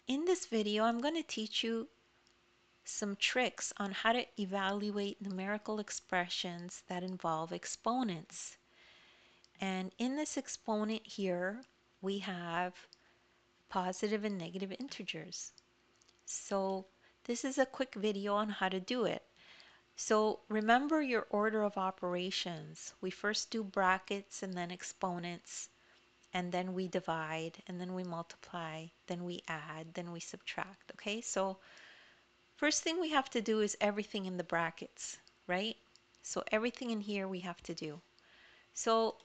In this video, I'm going to teach you some tricks on how to evaluate numerical expressions that involve exponents. And in this exponent here, we have positive and negative integers. So this is a quick video on how to do it. So remember your order of operations. We first do brackets and then exponents, and then we divide, and then we multiply, then we add, then we subtract. Okay, so first thing we have to do is everything in the brackets, right? So everything in here we have to do. So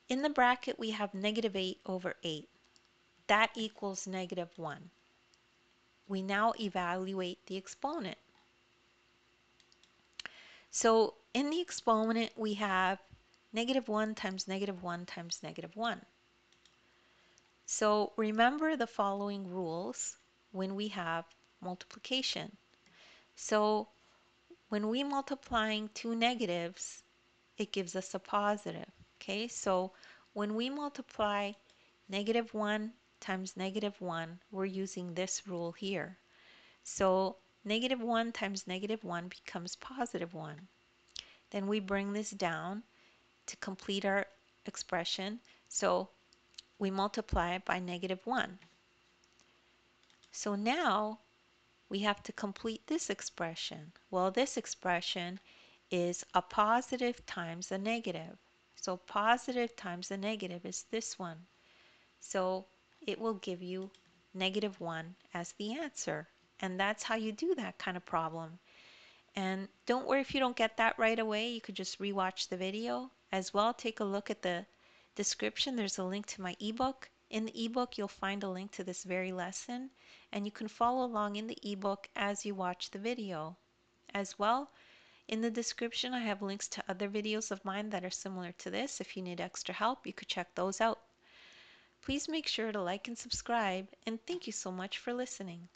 in the bracket we have -8 over 8. That equals -1. We now evaluate the exponent. So in the exponent we have -1 times -1 times -1. So remember the following rules when we have multiplication. So when we multiplying two negatives, it gives us a positive. Okay, so when we multiply -1 times -1, we're using this rule here. So -1 times -1 becomes +1. Then we bring this down to complete our expression. So we multiply it by -1. So now we have to complete this expression. Well, this expression is a positive times a negative. So positive times a negative is this one. So it will give you -1 as the answer. And that's how you do that kind of problem. And don't worry if you don't get that right away. You could just rewatch the video. As well, take a look at the description. There's a link to my ebook. In the ebook, you'll find a link to this very lesson, and you can follow along in the ebook as you watch the video. As well, in the description, I have links to other videos of mine that are similar to this. If you need extra help, you could check those out. Please make sure to like and subscribe, and thank you so much for listening.